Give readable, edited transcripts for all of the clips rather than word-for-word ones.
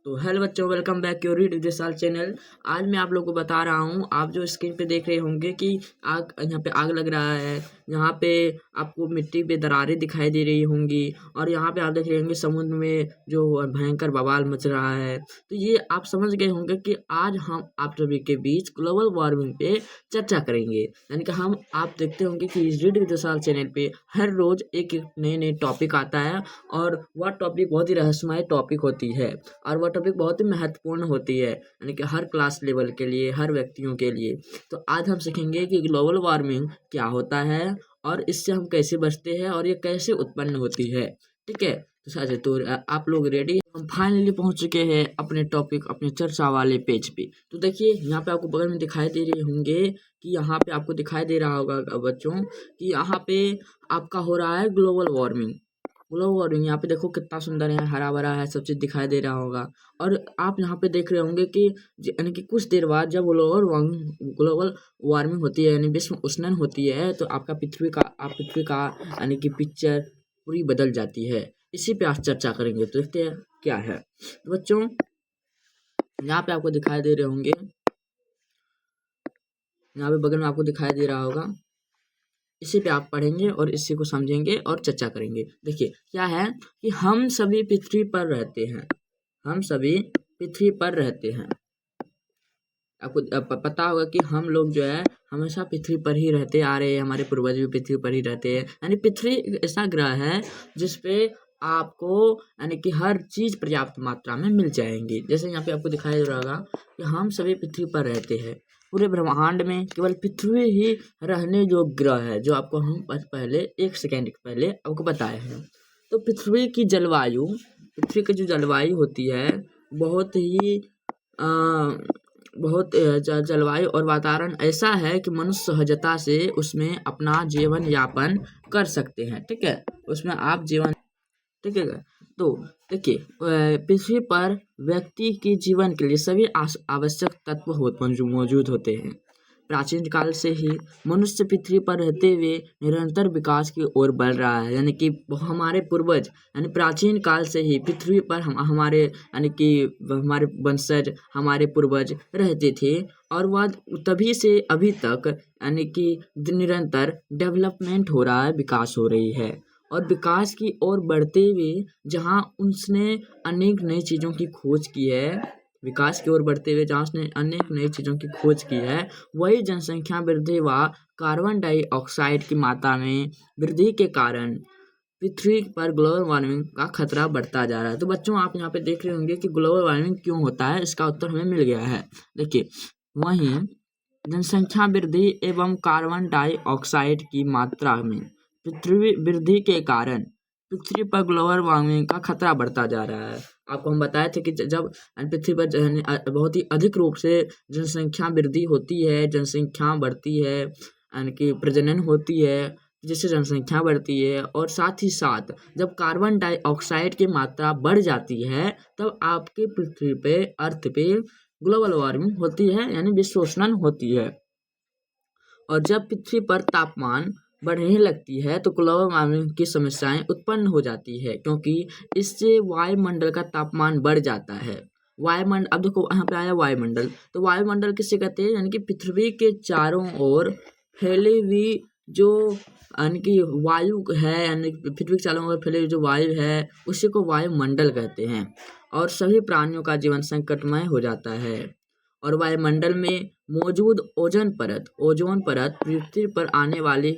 तो हेलो बच्चों, welcome back your read Vishal channel. आज मैं आप लोगों को बता रहा हूँ, आप जो स्क्रीन पे देख रहे होंगे कि आग, यहाँ पे आग लग रहा है। यहाँ पे आपको मिट्टी पे दरारें दिखाई दे रही होंगी और यहाँ पे आप देख रहे होंगे समुद्र में जो भयंकर बवाल मच रहा है। तो ये आप समझ गए होंगे कि आज हम आप सभी के बीच ग्लोबल वार्मिंग पे चर्चा करेंगे। यानी कि आप देखते होंगे कि रीड विशाल चैनल पे हर रोज एक नए टॉपिक आता है और वह टॉपिक बहुत ही रहस्यमय टॉपिक होती है और वह टॉपिक बहुत ही महत्वपूर्ण होती है, यानी कि हर क्लास लेवल के लिए, हर व्यक्तियों के लिए। तो आज हम सीखेंगे कि ग्लोबल वार्मिंग क्या होता है और इससे हम कैसे बचते हैं और ये कैसे उत्पन्न होती है। ठीक है, तो साझे तो आप लोग रेडी? हम फाइनली पहुंच चुके हैं अपने टॉपिक, अपने चर्चा वाले पेज पे। तो देखिए यहाँ पे आपको बगल में दिखाई दे रहे होंगे कि यहाँ पे आपको दिखाई दे रहा होगा बच्चों कि यहाँ पे आपका हो रहा है ग्लोबल वार्मिंग। ग्लोबल वार्मिंग यहाँ पे देखो कितना सुंदर है, हरा भरा है, सब चीज दिखाई दे रहा होगा। और आप यहाँ पे देख रहे होंगे कि यानी कि कुछ देर बाद जब ग्लोबल वार्मिंग होती है यानी विश्व उष्णन होती है तो आपका पृथ्वी का यानी कि पिक्चर पूरी बदल जाती है। इसी पे आज चर्चा करेंगे। तो देखते हैं क्या है। तो बच्चों यहाँ पे आपको दिखाई दे रहे होंगे, यहाँ पे बगल में आपको दिखाई दे रहा होगा। इसी पे आप पढ़ेंगे और इसी को समझेंगे और चर्चा करेंगे। देखिए क्या है कि हम सभी पृथ्वी पर रहते हैं, हम सभी पृथ्वी पर रहते हैं। आपको पता होगा कि हम लोग जो है हमेशा पृथ्वी पर ही रहते आ रहे हैं, हमारे पूर्वज भी पृथ्वी पर ही रहते हैं। यानी पृथ्वी एक ऐसा ग्रह है जिसपे आपको यानी कि हर चीज पर्याप्त मात्रा में मिल जाएंगी। जैसे यहाँ पे आपको दिखाई दे रहा होगा कि हम सभी पृथ्वी पर रहते हैं। पूरे ब्रह्मांड में केवल पृथ्वी ही रहने योग्य ग्रह है, जो आपको हम पहले 1 सेकेंड पहले आपको बताए हैं। तो पृथ्वी की जलवायु, पृथ्वी की जो जलवायु होती है बहुत ही जलवायु और वातावरण ऐसा है कि मनुष्य सहजता से उसमें अपना जीवन यापन कर सकते हैं। ठीक है, उसमें आप जीवन, ठीक है। तो देखिए पृथ्वी पर व्यक्ति के जीवन के लिए सभी आवश्यक तत्व मौजूद होते हैं। प्राचीन काल से ही मनुष्य पृथ्वी पर रहते हुए निरंतर विकास की ओर बढ़ रहा है। यानी कि हमारे पूर्वज यानी प्राचीन काल से ही पृथ्वी पर हमारे यानी कि हमारे वंशज, हमारे पूर्वज रहते थे और वह तभी से अभी तक यानी कि निरंतर डेवलपमेंट हो रहा है, विकास हो रही है। और विकास की ओर बढ़ते हुए जहाँ उसने अनेक नई चीज़ों की खोज की है, विकास की ओर बढ़ते हुए जहाँ उसने अनेक नई चीज़ों की खोज की है, वही जनसंख्या वृद्धि व कार्बन डाइऑक्साइड की मात्रा में वृद्धि के कारण पृथ्वी पर ग्लोबल वार्मिंग का खतरा बढ़ता जा रहा है। तो बच्चों आप यहाँ पे देख रहे होंगे कि ग्लोबल वार्मिंग क्यों होता है, इसका उत्तर हमें मिल गया है। देखिए वहीं जनसंख्या वृद्धि एवं कार्बन डाइऑक्साइड की मात्रा में पृथ्वी वृद्धि के कारण पृथ्वी पर ग्लोबल वार्मिंग का खतरा बढ़ता जा रहा है। आपको हम बताए थे कि जब पृथ्वी पर बहुत ही अधिक रूप से जनसंख्या वृद्धि होती है, जनसंख्या बढ़ती है, यानी कि प्रजनन होती है, जिससे जनसंख्या बढ़ती है और साथ ही साथ जब कार्बन डाइऑक्साइड की मात्रा बढ़ जाती है तब आपके पृथ्वी पे, अर्थ पे ग्लोबल वार्मिंग होती है, यानी विश्वउष्णन होती है। और जब पृथ्वी पर तापमान बढ़ने लगती है तो ग्लोबल वार्मिंग की समस्याएं उत्पन्न हो जाती है, क्योंकि इससे वायुमंडल का तापमान बढ़ जाता है। वायुमंडल, अब देखो यहाँ पे आया वायुमंडल, तो वायुमंडल किसे कहते हैं? यानी कि पृथ्वी के चारों ओर फैली हुई जो यानी कि वायु है, यानी पृथ्वी के चारों ओर फैली हुई जो वायु है उसी को वायुमंडल कहते हैं। और सभी प्राणियों का जीवन संकटमय हो जाता है। और वायुमंडल में मौजूद ओजोन परत पृथ्वी पर आने वाली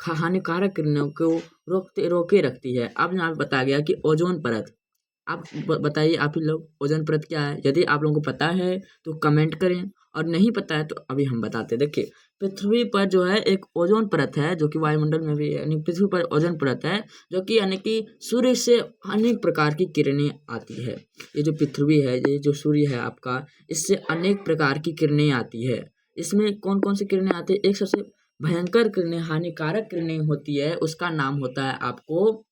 हानिकारक किरणों को रोके रखती है। अब यहाँ बताया गया कि ओजोन परत, आप बताइए आप ही लोग ओजोन परत क्या है? यदि आप लोगों को पता है तो कमेंट करें और नहीं पता है तो अभी हम बताते हैं। देखिए पृथ्वी पर जो है एक ओजोन परत है जो कि वायुमंडल में भी यानी पृथ्वी पर ओजोन परत है जो कि यानी कि सूर्य से अनेक प्रकार की किरणें आती है। ये जो पृथ्वी है, ये जो सूर्य है आपका, इससे अनेक प्रकार की किरणें आती है। इसमें कौन कौन सी किरणें आती है? एक सबसे भयंकर किरणें, हानिकारक किरणें होती है, उसका नाम होता है आपको,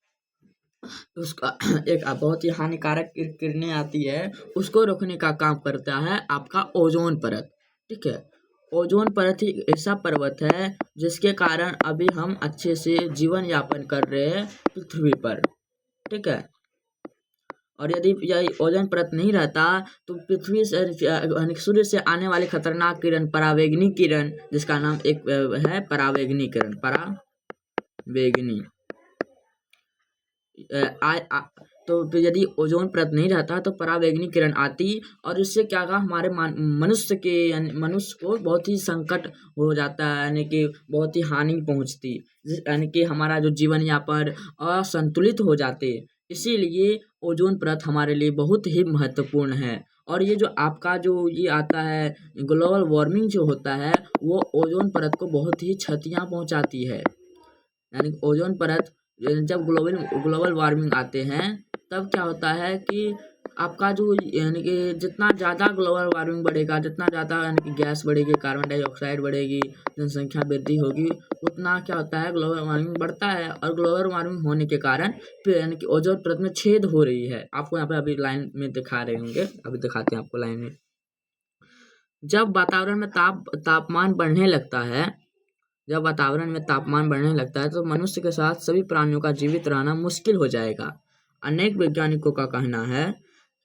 उसका एक बहुत ही हानिकारक किरणें आती है, उसको रोकने का काम करता है आपका ओजोन परत। ठीक है, ओजोन परत ही ऐसा पर्वत है जिसके कारण अभी हम अच्छे से जीवन यापन कर रहे हैं पृथ्वी पर। ठीक है, और यदि यह ओजोन परत नहीं रहता तो पृथ्वी से यानी कि सूर्य से आने वाले खतरनाक किरण परावैंगनी किरण, जिसका नाम एक है परावैंगनी किरण, परावैंगनी तो यदि ओजोन परत नहीं रहता तो परावैंगनी किरण आती और इससे क्या होगा, हमारे मनुष्य को बहुत ही संकट हो जाता है, यानी कि बहुत ही हानि पहुंचती, यानी कि हमारा जो जीवन यापन असंतुलित हो जाते। इसीलिए ओजोन परत हमारे लिए बहुत ही महत्वपूर्ण है। और ये जो आपका जो ये आता है ग्लोबल वार्मिंग जो होता है, वो ओजोन परत को बहुत ही क्षतियाँ पहुंचाती है। यानी ओजोन परत जब ग्लोबल वार्मिंग आते हैं तब क्या होता है कि आपका जो यानी कि जितना ज़्यादा ग्लोबल वार्मिंग बढ़ेगा, जितना ज़्यादा यानी कि गैस बढ़ेगी, कार्बन डाइऑक्साइड बढ़ेगी, जनसंख्या वृद्धि होगी, उतना क्या होता है ग्लोबल वार्मिंग बढ़ता है। और ग्लोबल वार्मिंग होने के कारण फिर यानी कि ओजोन परत में छेद हो रही है। आपको यहाँ पे अभी लाइन में दिखा रहे होंगे, अभी दिखाते हैं आपको लाइन में। जब वातावरण में तापमान बढ़ने लगता है, जब वातावरण में तापमान बढ़ने लगता है तो मनुष्य के साथ सभी प्राणियों का जीवित रहना मुश्किल हो जाएगा। अनेक वैज्ञानिकों का कहना है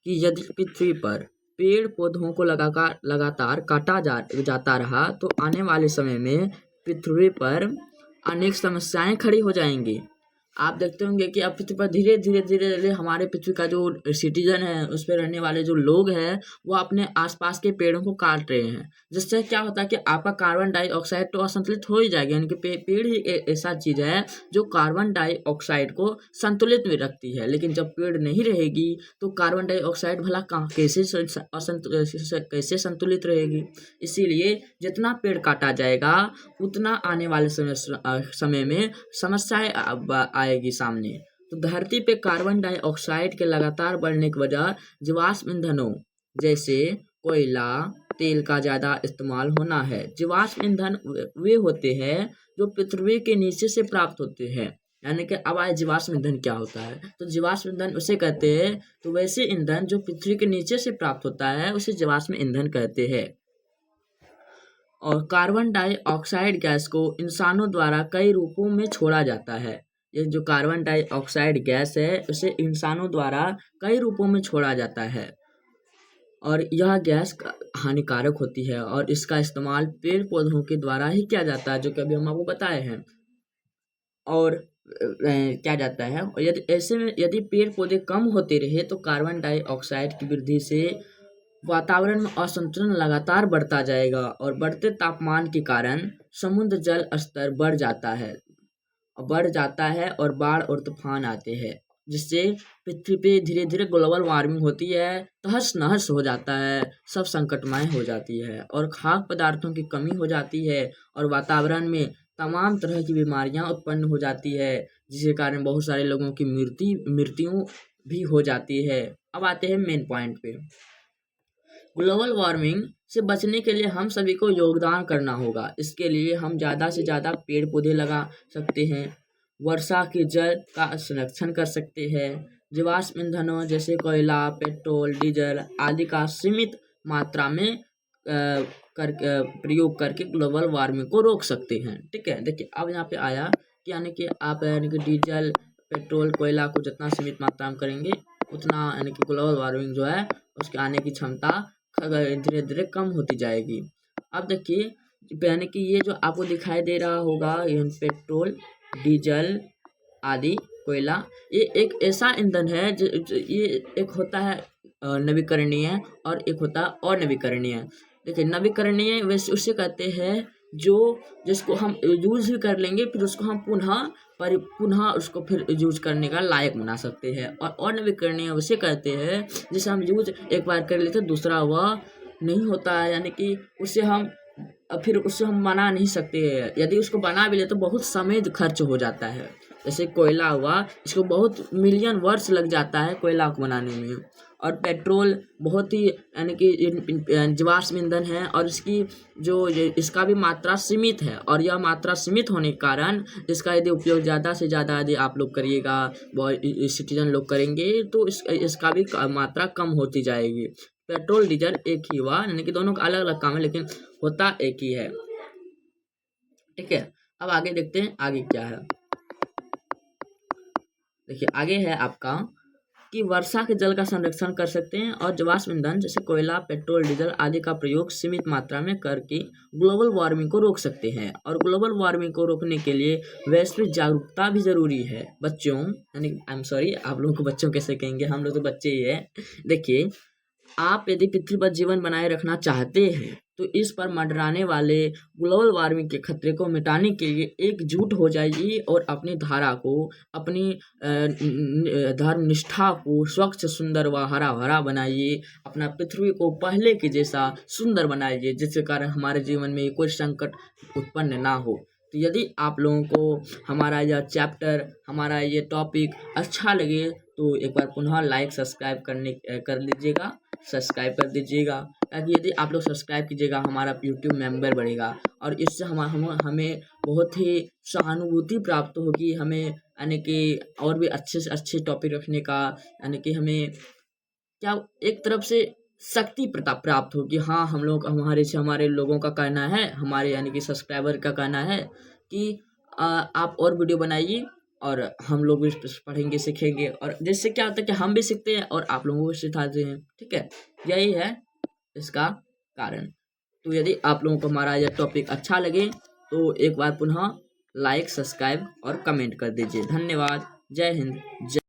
कि यदि पृथ्वी पर पेड़ पौधों को लगातार काटा जाता रहा तो आने वाले समय में पृथ्वी पर अनेक समस्याएं खड़ी हो जाएंगी। आप देखते होंगे कि अब पृथ्वी पर धीरे धीरे हमारे पृथ्वी का जो सिटीजन है, उस पर रहने वाले जो लोग हैं, वो अपने आसपास के पेड़ों को काट रहे हैं, जिससे क्या होता है कि आपका कार्बन डाइऑक्साइड तो असंतुलित हो ही जाएगा। यानी कि पेड़ ही ऐसा चीज है जो कार्बन डाइऑक्साइड को संतुलित में रखती है, लेकिन जब पेड़ नहीं रहेगी तो कार्बन डाइऑक्साइड भला कैसे संतुलित रहेगी। इसीलिए जितना पेड़ काटा जाएगा उतना आने वाले समय में समस्याएं आएगी सामने। तो धरती पे कार्बन डाइऑक्साइड के लगातार बढ़ने की वजह जीवाश्म ईंधनों जैसे कोयला, तेल का ज्यादा इस्तेमाल होना है। जीवाश्म ईंधन वे होते हैं जो पृथ्वी के नीचे से प्राप्त होते हैं। यानी कि अब आए जीवाश्म ईंधन क्या होता है, तो जीवाश्म ईंधन उसे कहते हैं, तो वैसे ईंधन जो पृथ्वी के नीचे से प्राप्त होता है उसे जीवाश्म ईंधन कहते हैं। और कार्बन डाइऑक्साइड गैस को इंसानों द्वारा कई रूपों में छोड़ा जाता है। ये जो कार्बन डाइऑक्साइड गैस है उसे इंसानों द्वारा कई रूपों में छोड़ा जाता है और यह गैस हानिकारक होती है और इसका इस्तेमाल पेड़ पौधों के द्वारा ही किया जाता है, जो कि अभी हम आपको बताए हैं। और क्या जाता है, और यदि ऐसे में यदि पेड़ पौधे कम होते रहे तो कार्बन डाइऑक्साइड की वृद्धि से वातावरण में असंतुलन लगातार बढ़ता जाएगा और बढ़ते तापमान के कारण समुद्र जल स्तर बढ़ जाता है और बाढ़ और तूफान आते हैं, जिससे पृथ्वी पे धीरे धीरे ग्लोबल वार्मिंग होती है, तहस नहस हो जाता है, सब संकटमय हो जाती है और खाद्य पदार्थों की कमी हो जाती है और वातावरण में तमाम तरह की बीमारियां उत्पन्न हो जाती है, जिसके कारण बहुत सारे लोगों की मृत्यु भी हो जाती है। अब आते हैं मेन पॉइंट पे। ग्लोबल वार्मिंग से बचने के लिए हम सभी को योगदान करना होगा। इसके लिए हम ज़्यादा से ज़्यादा पेड़ पौधे लगा सकते हैं, वर्षा के जल का संरक्षण कर सकते हैं, जीवाश्म ईंधनों जैसे कोयला, पेट्रोल, डीजल आदि का सीमित मात्रा में प्रयोग करके ग्लोबल वार्मिंग को रोक सकते हैं। ठीक है, देखिए अब यहाँ पे आया कि यानी कि आप यानी कि डीजल, पेट्रोल, कोयला को जितना सीमित मात्रा में करेंगे उतना यानी कि ग्लोबल वार्मिंग जो है उसके आने की क्षमता धीरे धीरे कम होती जाएगी। अब देखिए यानी कि ये जो आपको दिखाई दे रहा होगा ये पेट्रोल, डीजल आदि, कोयला, ये एक ऐसा ईंधन है जो ये एक होता है नवीकरणीय और एक होता है अनवीकरणीय। देखिए नवीकरणीय वैसे उसे कहते हैं जो जिसको हम यूज भी कर लेंगे फिर उसको हम पुनः उसको फिर यूज करने का लायक बना सकते हैं, और अनवीकरणीय उसे कहते हैं जिसे हम यूज एक बार कर लेते दूसरा वह नहीं होता है, यानी कि उससे हम बना नहीं सकते हैं। यदि उसको बना भी ले तो बहुत समय खर्च हो जाता है। जैसे कोयला हुआ, इसको बहुत मिलियन वर्ष लग जाता है कोयला को बनाने में। और पेट्रोल बहुत ही यानी कि जीवाश्म ईंधन है और इसका भी मात्रा सीमित है, और यह मात्रा सीमित होने के कारण इसका यदि उपयोग ज़्यादा से ज़्यादा यदि आप लोग करिएगा, सिटीजन लोग करेंगे तो इसका भी मात्रा कम होती जाएगी। पेट्रोल डीजल एक ही हुआ, यानी कि दोनों का अलग अलग काम है लेकिन होता एक ही है। ठीक है, अब आगे देखते हैं आगे क्या है। देखिए आगे है आपका कि वर्षा के जल का संरक्षण कर सकते हैं और जीवाश्म ईंधन जैसे कोयला, पेट्रोल, डीजल आदि का प्रयोग सीमित मात्रा में करके ग्लोबल वार्मिंग को रोक सकते हैं। और ग्लोबल वार्मिंग को रोकने के लिए वैश्विक जागरूकता भी जरूरी है। बच्चों, यानी आई एम सॉरी, आप लोगों को बच्चों कैसे कहेंगे, हम लोग तो बच्चे ही है। देखिए, आप यदि पृथ्वी पर जीवन बनाए रखना चाहते हैं तो इस पर मंडराने वाले ग्लोबल वार्मिंग के खतरे को मिटाने के लिए एकजुट हो जाइए और अपनी धारा को, अपनी धर्म निष्ठा को स्वच्छ, सुंदर व हरा भरा बनाइए। अपना पृथ्वी को पहले के जैसा सुंदर बनाइए, जिसके कारण हमारे जीवन में कोई संकट उत्पन्न ना हो। तो यदि आप लोगों को हमारा यह चैप्टर, हमारा ये टॉपिक अच्छा लगे तो एक बार पुनः लाइक सब्सक्राइब कर लीजिएगा, सब्सक्राइब कर दीजिएगा, ताकि यदि आप लोग सब्सक्राइब कीजिएगा हमारा यूट्यूब मेंबर बढ़ेगा और इससे हमें बहुत ही सहानुभूति प्राप्त होगी। हमें यानी कि और भी अच्छे से अच्छे टॉपिक रखने का, यानी कि हमें क्या एक तरफ से शक्ति प्राप्त होगी। हाँ, हम लोग हमारे लोगों का कहना है, हमारे यानी कि सब्सक्राइबर का कहना है कि आप और वीडियो बनाइए और हम लोग भी पढ़ेंगे, सीखेंगे, और जिससे क्या होता है कि हम भी सीखते हैं और आप लोगों को सिखाते हैं। ठीक है, यही है इसका कारण। तो यदि आप लोगों को हमारा यह टॉपिक अच्छा लगे तो एक बार पुनः लाइक, सब्सक्राइब और कमेंट कर दीजिए। धन्यवाद। जय हिंद। जय